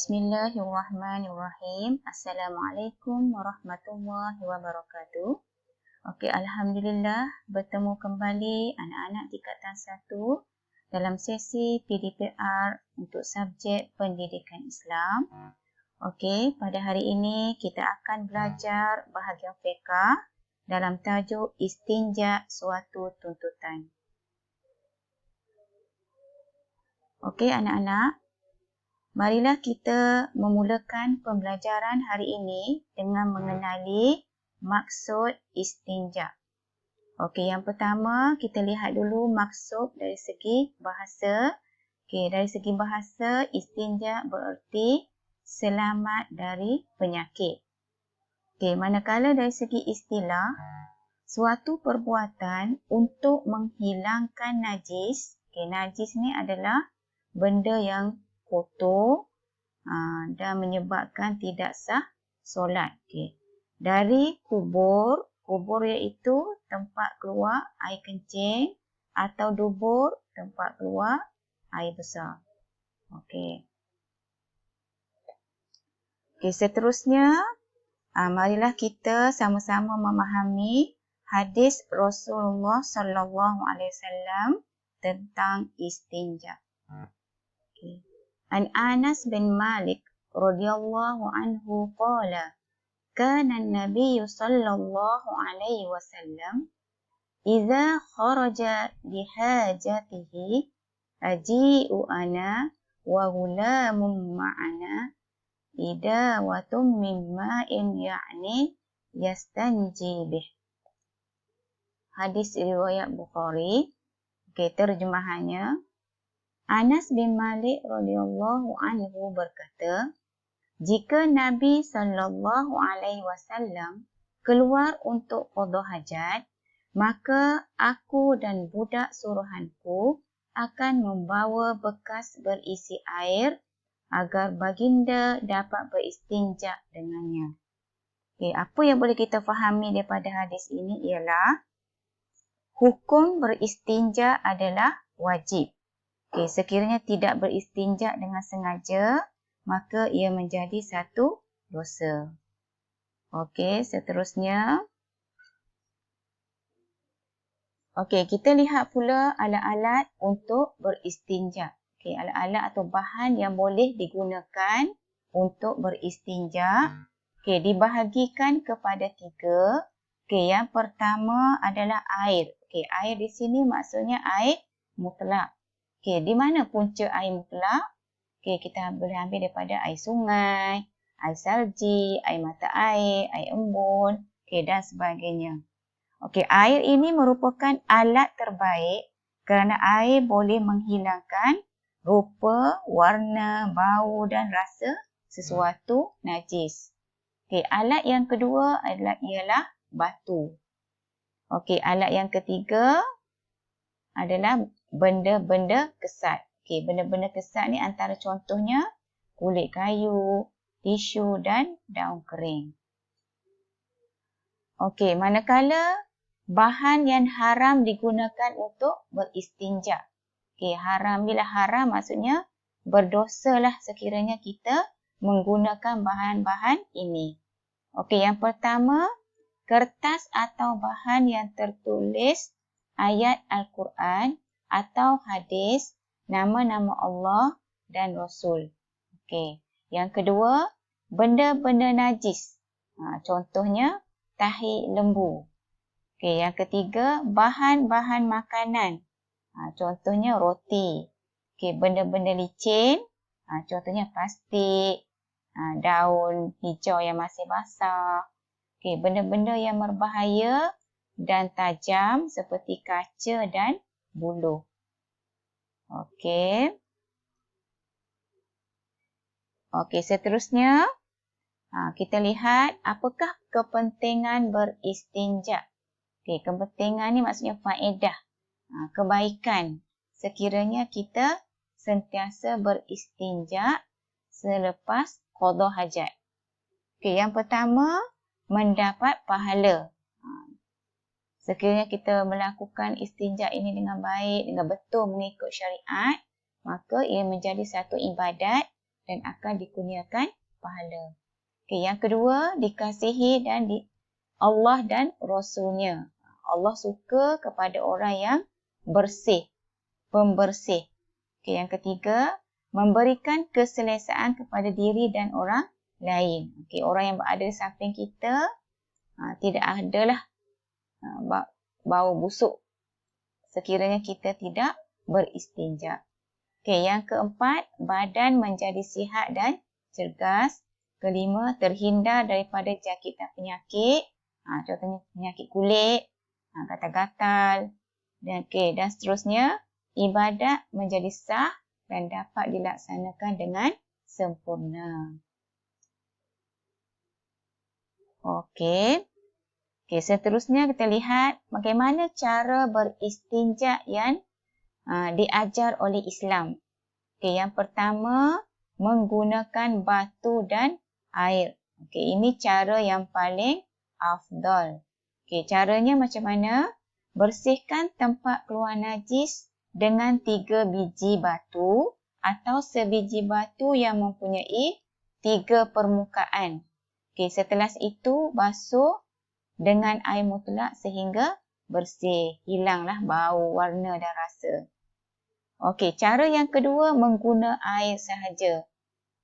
Bismillahirrahmanirrahim. Assalamualaikum warahmatullahi wabarakatuh. Okey, Alhamdulillah bertemu kembali anak-anak tingkatan 1 dalam sesi PDPR untuk subjek pendidikan Islam. Okey, pada hari ini kita akan belajar bahagian fiqh dalam tajuk istinja suatu tuntutan. Okey anak-anak, marilah kita memulakan pembelajaran hari ini dengan mengenali maksud istinja. Okey, yang pertama kita lihat dulu maksud dari segi bahasa. Okey, dari segi bahasa istinja bererti selamat dari penyakit. Okey, manakala dari segi istilah, suatu perbuatan untuk menghilangkan najis. Okey, najis ni adalah benda yang kotor dan menyebabkan tidak sah solat. Okay. Dari kubur iaitu tempat keluar air kencing atau dubur tempat keluar air besar. Okey. Okey, seterusnya marilah kita sama-sama memahami hadis Rasulullah sallallahu alaihi wasallam tentang istinja. Okay. An Anas bin Malik radhiyallahu anhu qala kana an-nabiy sallallahu alaihi wasallam idza kharaja li hajatihi aji'u ana wa ghulamun ma'ana idawatum min ma'in ya'ni yastanji bih. Hadis riwayat Bukhari. Okey, terjemahannya, Anas bin Malik radhiyallahu anhu berkata, jika Nabi sallallahu alaihi wasallam keluar untuk qada hajat, maka aku dan budak suruhanku akan membawa bekas berisi air agar baginda dapat beristinja dengannya. Okay, apa yang boleh kita fahami daripada hadis ini ialah hukum beristinja adalah wajib. Okay, sekiranya tidak beristinja dengan sengaja, maka ia menjadi satu dosa. Okey, seterusnya. Okey, kita lihat pula alat-alat untuk beristinja. Okey, alat-alat atau bahan yang boleh digunakan untuk beristinja. Okey, dibahagikan kepada 3. Okey, yang pertama adalah air. Okey, air di sini maksudnya air mutlak. Okey, di mana punca air mutlak? Okey, kita boleh ambil daripada air sungai, air salji, air mata air, air embun, okey, dan sebagainya. Okey, air ini merupakan alat terbaik kerana air boleh menghilangkan rupa, warna, bau dan rasa sesuatu najis. Okey, alat yang kedua ialah batu. Okey, alat yang ketiga adalah benda-benda kesat. Okey, benda-benda kesat ni antara contohnya kulit kayu, tisu dan daun kering. Okey, manakala bahan yang haram digunakan untuk beristinja. Okey, haram, bila haram maksudnya berdosalah sekiranya kita menggunakan bahan-bahan ini. Okey, yang pertama, kertas atau bahan yang tertulis ayat Al-Quran atau hadis, nama-nama Allah dan Rasul. Okey. Yang kedua, benda-benda najis. Contohnya, tahi lembu. Okey. Yang ketiga, bahan-bahan makanan. Contohnya, roti. Okey. Benda-benda licin. Contohnya, plastik, daun hijau yang masih basah. Okey. Benda-benda yang berbahaya dan tajam seperti kaca dan buluh. Okey. Okey, seterusnya kita lihat apakah kepentingan beristinja. Okey, kepentingan ni maksudnya faedah, kebaikan sekiranya kita sentiasa beristinja selepas qada hajat. Okey, yang pertama, mendapat pahala. Sekiranya kita melakukan istinja ini dengan baik, dengan betul mengikut syariat, maka ia menjadi satu ibadat dan akan dikurniakan pahala. Okey, yang kedua, dikasihi dan Allah dan Rasulnya. Allah suka kepada orang yang bersih, pembersih. Okey, yang ketiga, memberikan keselesaan kepada diri dan orang lain. Okey, orang yang berada di samping kita tidak adalah bau busuk sekiranya kita tidak beristinja. Okey, yang keempat, badan menjadi sihat dan cergas. Kelima, terhindar daripada jangkit dan penyakit. Contohnya penyakit kulit, gatal-gatal, dan seterusnya. Ibadat menjadi sah dan dapat dilaksanakan dengan sempurna. Okey, seterusnya kita lihat bagaimana cara beristinja yang diajar oleh Islam. Okey, yang pertama, menggunakan batu dan air. Okey, ini cara yang paling afdal. Okey, caranya macam mana? Bersihkan tempat keluar najis dengan 3 biji batu atau sebiji batu yang mempunyai 3 permukaan. Okey, setelah itu basuh dengan air mutlak sehingga bersih. Hilanglah bau, warna dan rasa. Okey, cara yang kedua, mengguna air sahaja.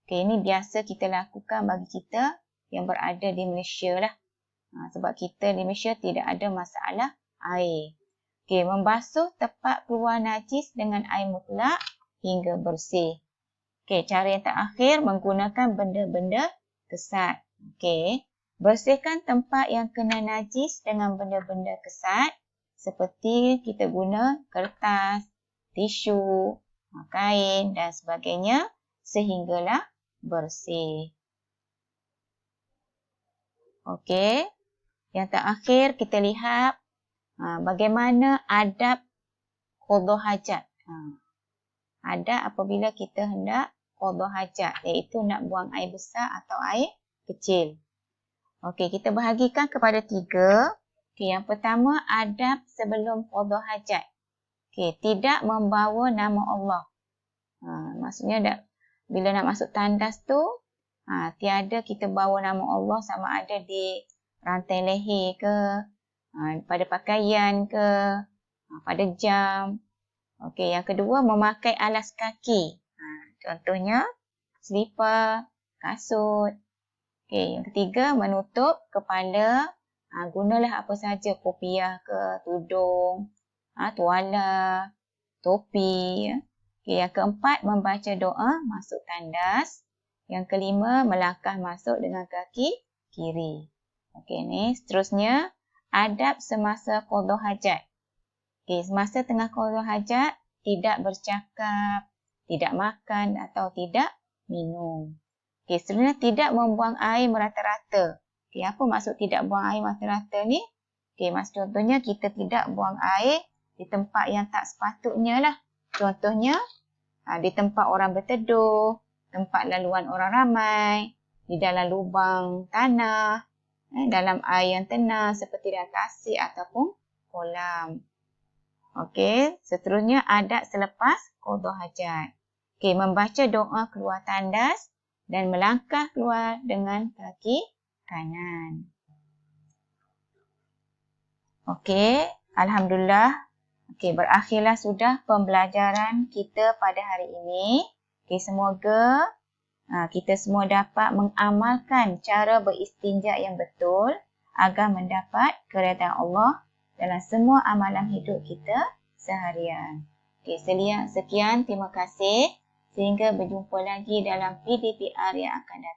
Okey, ini biasa kita lakukan bagi kita yang berada di Malaysia lah. Sebab kita di Malaysia tidak ada masalah air. Okey, membasuh tempat keluar najis dengan air mutlak hingga bersih. Okey, cara yang terakhir, menggunakan benda-benda kesat. Okey, bersihkan tempat yang kena najis dengan benda-benda kesat seperti kita guna kertas, tisu, kain dan sebagainya sehinggalah bersih. Okey, yang terakhir kita lihat bagaimana adab qada hajat. Adab apabila kita hendak qada hajat, iaitu nak buang air besar atau air kecil. Okey, kita bahagikan kepada 3. Okey, yang pertama, adab sebelum qada hajat. Okey, tidak membawa nama Allah. Maksudnya bila nak masuk tandas tu, tiada kita bawa nama Allah sama ada di rantai leher ke, pada pakaian ke, pada jam. Okey, yang kedua, memakai alas kaki. Contohnya, selipar, kasut. Okey, yang ketiga, menutup kepala. Gunalah apa sahaja, kopiah ke, tudung, tuala, topi. Okey, yang keempat, membaca doa masuk tandas. Yang kelima, melangkah masuk dengan kaki kiri. Okey, ni seterusnya, adab semasa qada hajat. Okey, semasa tengah qada hajat, tidak bercakap, tidak makan atau tidak minum. Okey, seterusnya, tidak membuang air merata-rata. Okey, apa maksud tidak buang air merata-rata ni? Okey, maksud contohnya kita tidak buang air di tempat yang tak sepatutnya lah. Contohnya, di tempat orang berteduh, tempat laluan orang ramai, di dalam lubang tanah, dalam air yang tenang seperti dalam tasik ataupun kolam. Okey, seterusnya adab selepas qada hajat. Okey, membaca doa keluar tandas dan melangkah keluar dengan kaki kanan. Okey, alhamdulillah. Okey, berakhirlah sudah pembelajaran kita pada hari ini. Okey, semoga kita semua dapat mengamalkan cara beristinja yang betul agar mendapat keredaan Allah dalam semua amalan hidup kita seharian. Okey, sekian, terima kasih. Sehingga berjumpa lagi dalam PDPR yang akan datang.